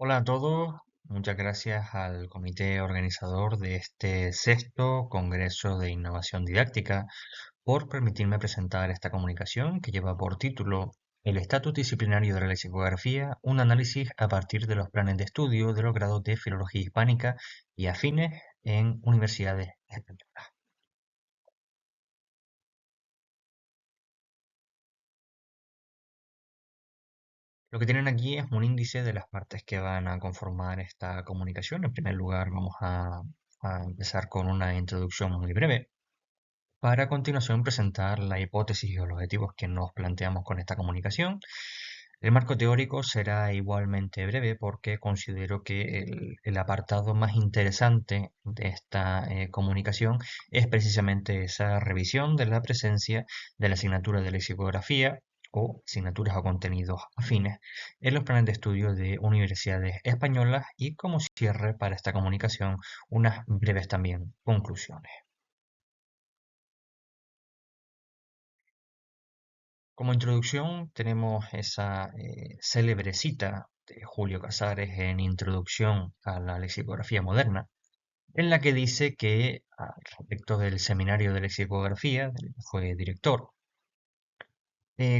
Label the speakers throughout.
Speaker 1: Hola a todos, muchas gracias al comité organizador de este sexto Congreso de Innovación Didáctica por permitirme presentar esta comunicación que lleva por título El estatus disciplinario de la lexicografía, un análisis a partir de los planes de estudio de los grados de Filología Hispánica y afines en universidades españolas. Lo que tienen aquí es un índice de las partes que van a conformar esta comunicación. En primer lugar, vamos a empezar con una introducción muy breve para a continuación presentar la hipótesis y los objetivos que nos planteamos con esta comunicación. El marco teórico será igualmente breve porque considero que el apartado más interesante de esta comunicación es precisamente esa revisión de la presencia de la asignatura de lexicografía o asignaturas o contenidos afines en los planes de estudio de universidades españolas y como cierre para esta comunicación unas breves también conclusiones. Como introducción tenemos esa célebre cita de Julio Casares en Introducción a la lexicografía moderna, en la que dice que respecto del seminario de lexicografía, del que fue director,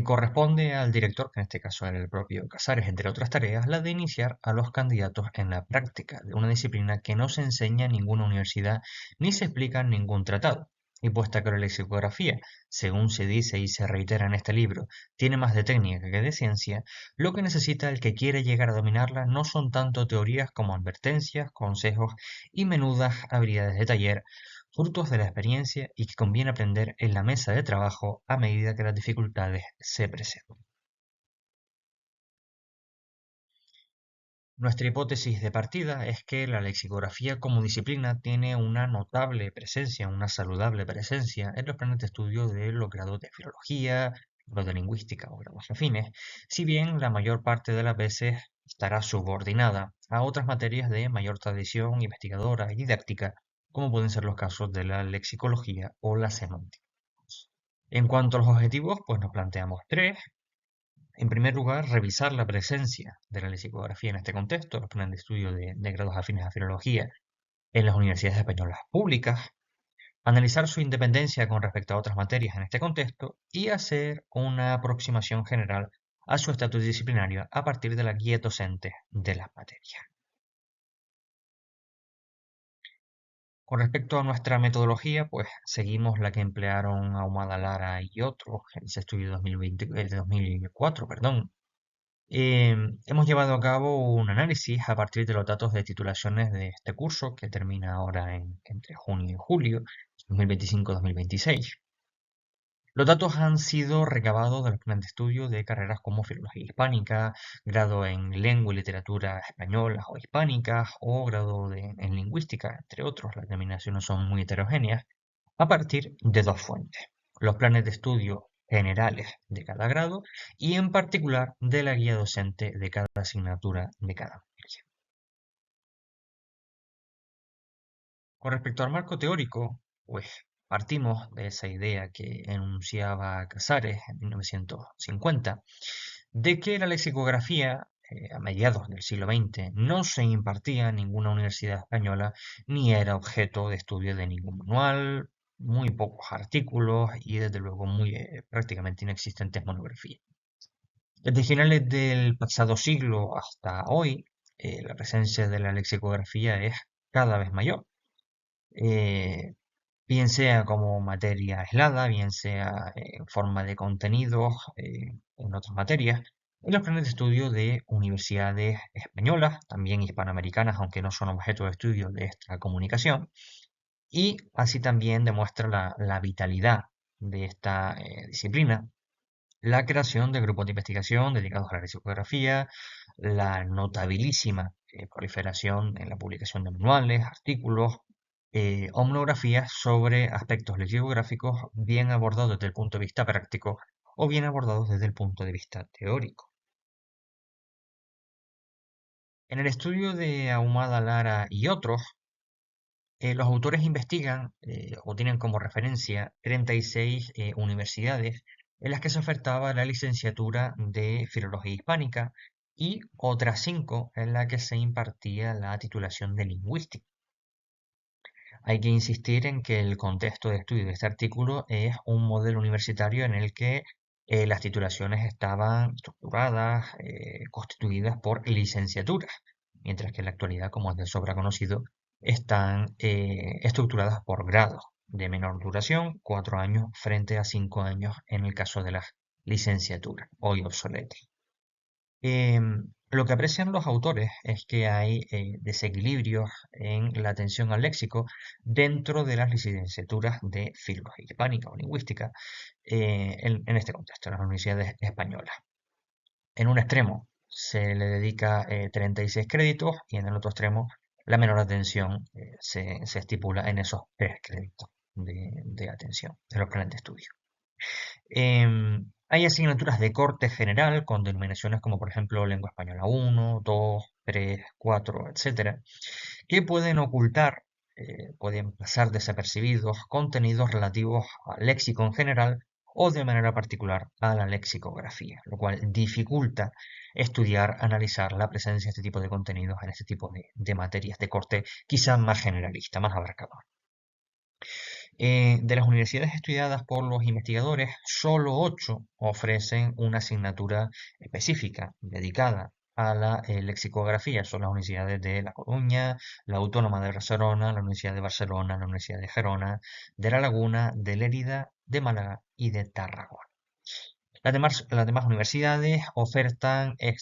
Speaker 1: corresponde al director, que en este caso era el propio Casares, entre otras tareas, la de iniciar a los candidatos en la práctica de una disciplina que no se enseña en ninguna universidad ni se explica en ningún tratado. Y puesta que la lexicografía, según se dice y se reitera en este libro, tiene más de técnica que de ciencia, lo que necesita el que quiere llegar a dominarla no son tanto teorías como advertencias, consejos y menudas habilidades de taller, frutos de la experiencia y que conviene aprender en la mesa de trabajo a medida que las dificultades se presentan. Nuestra hipótesis de partida es que la lexicografía como disciplina tiene una notable presencia, una saludable presencia en los planes de estudio de los grados de filología, grados de lingüística o grados afines, si bien la mayor parte de las veces estará subordinada a otras materias de mayor tradición investigadora y didáctica, como pueden ser los casos de la lexicología o la semántica. En cuanto a los objetivos, pues nos planteamos tres. En primer lugar, revisar la presencia de la lexicografía en este contexto, los planes de estudio de grados afines a filología en las universidades españolas públicas, analizar su independencia con respecto a otras materias en este contexto y hacer una aproximación general a su estatus disciplinario a partir de la guía docente de las materias. Con respecto a nuestra metodología, pues seguimos la que emplearon Ahumada Lara y otros en ese estudio 2004, perdón. Hemos llevado a cabo un análisis a partir de los datos de titulaciones de este curso que termina ahora entre junio y julio 2025-2026. Los datos han sido recabados de los planes de estudio de carreras como Filología Hispánica, grado en Lengua y Literatura Españolas o Hispánicas o grado en Lingüística, entre otros. Las denominaciones son muy heterogéneas, a partir de dos fuentes: los planes de estudio generales de cada grado y en particular de la guía docente de cada asignatura de cada materia. Con respecto al marco teórico, pues partimos de esa idea que enunciaba Casares en 1950, de que la lexicografía a mediados del siglo XX no se impartía en ninguna universidad española ni era objeto de estudio de ningún manual, muy pocos artículos y desde luego muy prácticamente inexistentes monografías. Desde finales del pasado siglo hasta hoy, la presencia de la lexicografía es cada vez mayor, eh, bien sea como materia aislada, bien sea en forma de contenidos en otras materias, en los planes de estudio de universidades españolas, también hispanoamericanas, aunque no son objeto de estudio de esta comunicación, y así también demuestra la vitalidad de esta disciplina, la creación de grupos de investigación dedicados a la lexicografía, la notabilísima proliferación en la publicación de manuales, artículos o monografías sobre aspectos lexicográficos bien abordados desde el punto de vista práctico o bien abordados desde el punto de vista teórico. En el estudio de Ahumada Lara y otros, los autores investigan o tienen como referencia 36 universidades en las que se ofertaba la licenciatura de Filología Hispánica y otras 5 en las que se impartía la titulación de lingüística. Hay que insistir en que el contexto de estudio de este artículo es un modelo universitario en el que las titulaciones estaban estructuradas, constituidas por licenciaturas, mientras que en la actualidad, como es de sobra conocido, están estructuradas por grados de menor duración, 4 años frente a 5 años en el caso de las licenciaturas, hoy obsoletas. Lo que aprecian los autores es que hay desequilibrios en la atención al léxico dentro de las licenciaturas de filología hispánica o lingüística en este contexto, en las universidades españolas. En un extremo se le dedica 36 créditos y en el otro extremo la menor atención se estipula en esos 3 créditos de atención de los planes de estudio. Hay asignaturas de corte general con denominaciones como por ejemplo lengua española 1, 2, 3, 4, etcétera, que pueden ocultar, pueden pasar desapercibidos contenidos relativos al léxico en general o de manera particular a la lexicografía, lo cual dificulta estudiar, analizar la presencia de este tipo de contenidos en este tipo de materias de corte quizás más generalista, más abarcador. De las universidades estudiadas por los investigadores, solo 8 ofrecen una asignatura específica dedicada a la lexicografía. Son las universidades de La Coruña, la Autónoma de Barcelona, la Universidad de Barcelona, la Universidad de Gerona, de La Laguna, de Lérida, de Málaga y de Tarragona. Las demás universidades ofertan estos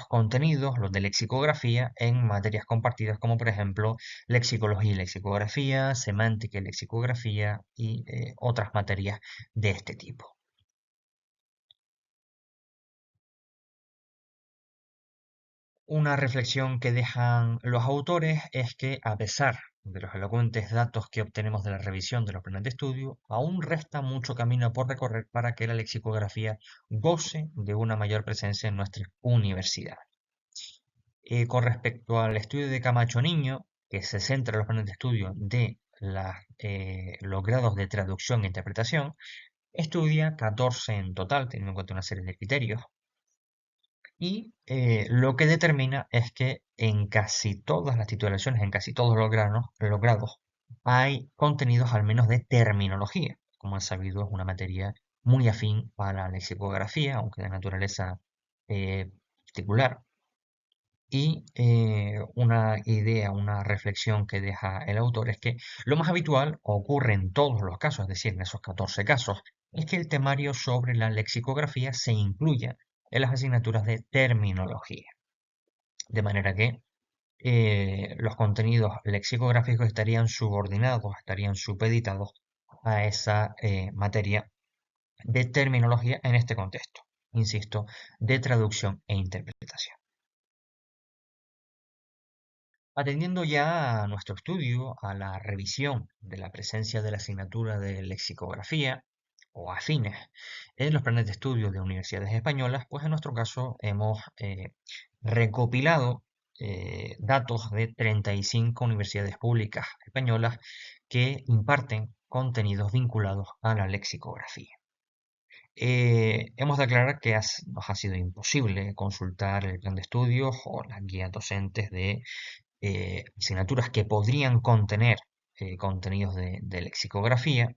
Speaker 1: contenidos, los de lexicografía, en materias compartidas como por ejemplo lexicología y lexicografía, semántica y lexicografía y otras materias de este tipo. Una reflexión que dejan los autores es que, a pesar de los elocuentes datos que obtenemos de la revisión de los planes de estudio, aún resta mucho camino por recorrer para que la lexicografía goce de una mayor presencia en nuestra universidad. Con respecto al estudio de Camacho Niño, que se centra en los planes de estudio de los grados de traducción e interpretación, estudia 14 en total, teniendo en cuenta una serie de criterios, y lo que determina es que en casi todas las titulaciones, en casi todos los grados, hay contenidos al menos de terminología. Como es sabido, es una materia muy afín a la lexicografía, aunque de naturaleza particular. Y una idea, una reflexión que deja el autor es que lo más habitual ocurre en todos los casos, es decir, en esos 14 casos, es que el temario sobre la lexicografía se incluya en las asignaturas de terminología. De manera que los contenidos lexicográficos estarían subordinados, estarían supeditados a esa materia de terminología en este contexto, insisto, de traducción e interpretación. Atendiendo ya a nuestro estudio, a la revisión de la presencia de la asignatura de lexicografía o afines en los planes de estudio de universidades españolas, pues en nuestro caso hemos recopilado datos de 35 universidades públicas españolas que imparten contenidos vinculados a la lexicografía. Hemos de aclarar que nos ha sido imposible consultar el plan de estudios o las guías docentes de asignaturas que podrían contener contenidos de lexicografía,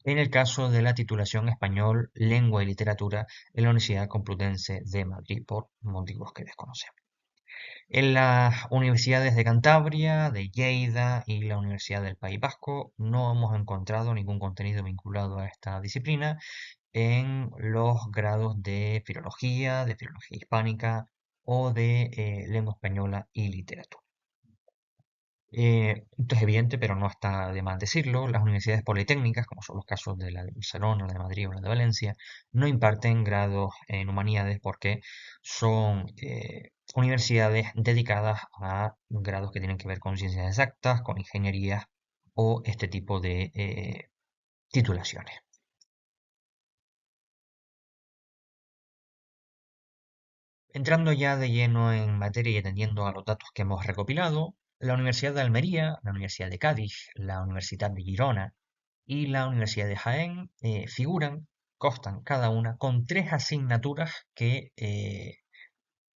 Speaker 1: en el caso de la titulación español, lengua y literatura en la Universidad Complutense de Madrid, por motivos que desconocemos. En las universidades de Cantabria, de Lleida y la Universidad del País Vasco no hemos encontrado ningún contenido vinculado a esta disciplina en los grados de filología hispánica o de lengua española y literatura. Esto es evidente, pero no está de más decirlo. Las universidades politécnicas, como son los casos de la de Barcelona, la de Madrid o la de Valencia, no imparten grados en humanidades porque son universidades dedicadas a grados que tienen que ver con ciencias exactas, con ingeniería o este tipo de titulaciones. Entrando ya de lleno en materia y atendiendo a los datos que hemos recopilado, la Universidad de Almería, la Universidad de Cádiz, la Universidad de Girona y la Universidad de Jaén constan cada una con 3 asignaturas que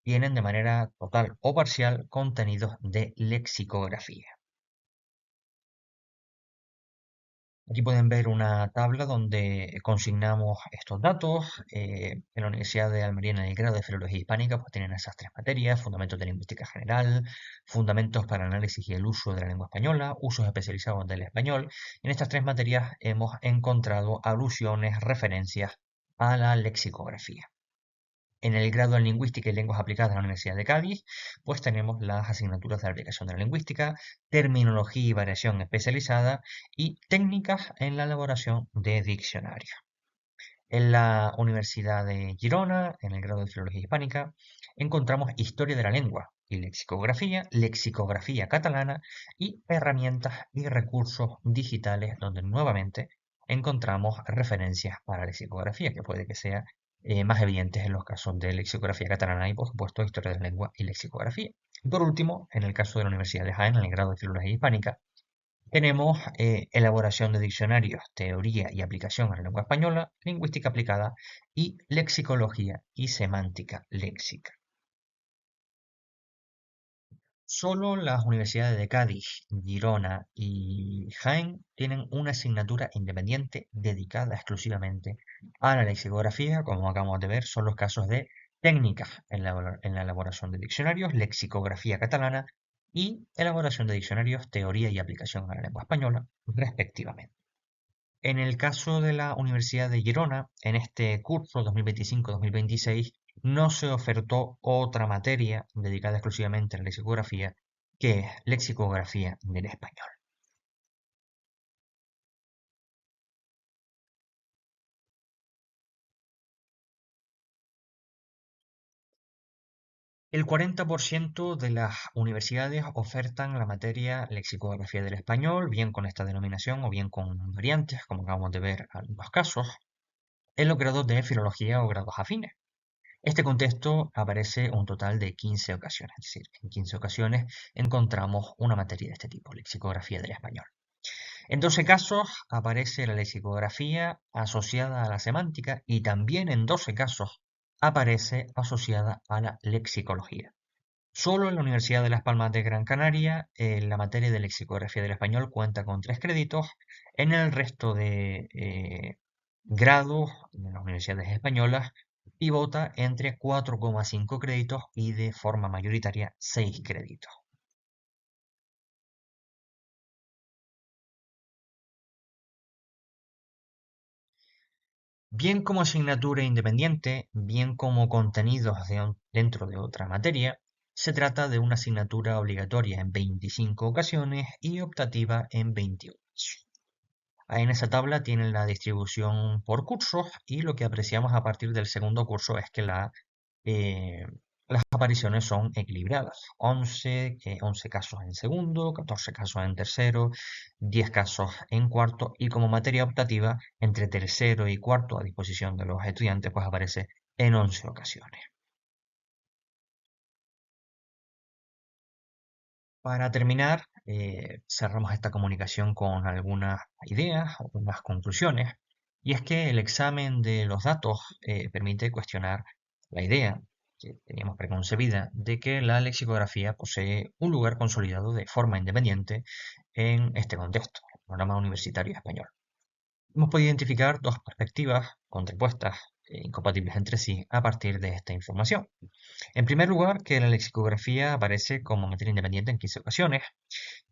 Speaker 1: tienen de manera total o parcial contenidos de lexicografía. Aquí pueden ver una tabla donde consignamos estos datos. En la Universidad de Almería, en el grado de Filología Hispánica, pues tienen esas tres materias: Fundamentos de Lingüística General, Fundamentos para el Análisis y el Uso de la Lengua Española, Usos Especializados del Español. En estas tres materias hemos encontrado alusiones, referencias a la lexicografía. En el grado en Lingüística y Lenguas Aplicadas de la Universidad de Cádiz, pues tenemos las asignaturas de la aplicación de la lingüística, terminología y variación especializada y técnicas en la elaboración de diccionarios. En la Universidad de Girona, en el grado de Filología Hispánica, encontramos Historia de la Lengua y Lexicografía, Lexicografía Catalana y herramientas y recursos digitales donde nuevamente encontramos referencias para lexicografía, que puede que sea más evidentes en los casos de lexicografía catalana y, por supuesto, historia de la lengua y lexicografía. Y por último, en el caso de la Universidad de Jaén, en el grado de Filología Hispánica, tenemos elaboración de diccionarios, teoría y aplicación a la lengua española, lingüística aplicada y lexicología y semántica léxica. Solo las universidades de Cádiz, Girona y Jaén tienen una asignatura independiente dedicada exclusivamente a la lexicografía. Como acabamos de ver, son los casos de técnicas en la elaboración de diccionarios, lexicografía catalana y elaboración de diccionarios, teoría y aplicación a la lengua española, respectivamente. En el caso de la Universidad de Girona, en este curso 2025-2026, no se ofertó otra materia dedicada exclusivamente a la lexicografía, que es lexicografía del español. El 40% de las universidades ofertan la materia lexicografía del español, bien con esta denominación o bien con variantes, como acabamos de ver en algunos casos, en los grados de filología o grados afines. Este contexto aparece un total de 15 ocasiones, es decir, en 15 ocasiones encontramos una materia de este tipo, lexicografía del español. En 12 casos aparece la lexicografía asociada a la semántica y también en 12 casos aparece asociada a la lexicología. Solo en la Universidad de Las Palmas de Gran Canaria, la materia de lexicografía del español cuenta con 3 créditos. En el resto de grados de las universidades españolas pivota entre 4,5 créditos y de forma mayoritaria 6 créditos. Bien como asignatura independiente, bien como contenidos dentro de otra materia, se trata de una asignatura obligatoria en 25 ocasiones y optativa en 21. Ahí en esa tabla tienen la distribución por cursos y lo que apreciamos a partir del segundo curso es que eh, las apariciones son equilibradas. 11 casos en segundo, 14 casos en tercero, 10 casos en cuarto y como materia optativa entre tercero y cuarto a disposición de los estudiantes pues aparece en 11 ocasiones. Para terminar, cerramos esta comunicación con algunas ideas, algunas conclusiones, y es que el examen de los datos permite cuestionar la idea que teníamos preconcebida de que la lexicografía posee un lugar consolidado de forma independiente en este contexto, el programa universitario español. Hemos podido identificar dos perspectivas contrapuestas e incompatibles entre sí a partir de esta información. En primer lugar, que la lexicografía aparece como materia independiente en 15 ocasiones,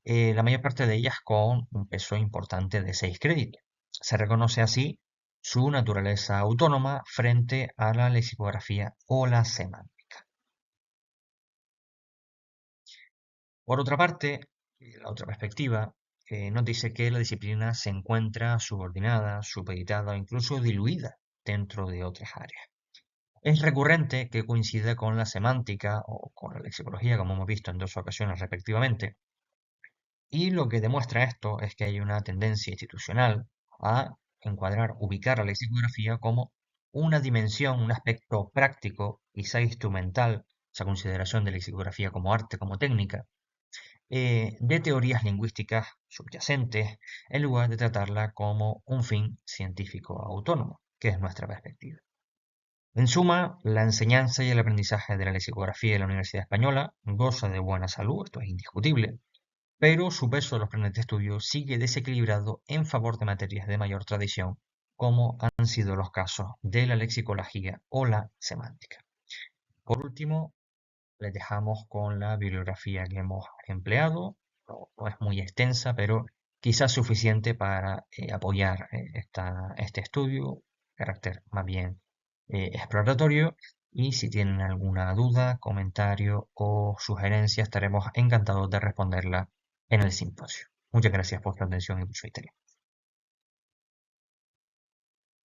Speaker 1: la mayor parte de ellas con un peso importante de 6 créditos. Se reconoce así su naturaleza autónoma frente a la lexicografía o la semántica. Por otra parte, la otra perspectiva nos dice que la disciplina se encuentra subordinada, supeditada o incluso diluida dentro de otras áreas. Es recurrente que coincida con la semántica o con la lexicología, como hemos visto en dos ocasiones respectivamente, y lo que demuestra esto es que hay una tendencia institucional a ubicar a la lexicografía como una dimensión, un aspecto práctico, quizá instrumental, esa consideración de lexicografía como arte, como técnica, de teorías lingüísticas subyacentes, en lugar de tratarla como un fin científico autónomo, que es nuestra perspectiva. En suma, la enseñanza y el aprendizaje de la lexicografía en la Universidad Española goza de buena salud, esto es indiscutible, pero su peso en los planes de estudio sigue desequilibrado en favor de materias de mayor tradición, como han sido los casos de la lexicología o la semántica. Por último, les dejamos con la bibliografía que hemos empleado. No es muy extensa, pero quizás suficiente para apoyar este estudio, carácter más bien exploratorio. Y si tienen alguna duda, comentario o sugerencia, estaremos encantados de responderla en el simposio. Muchas gracias por su atención y por su interés.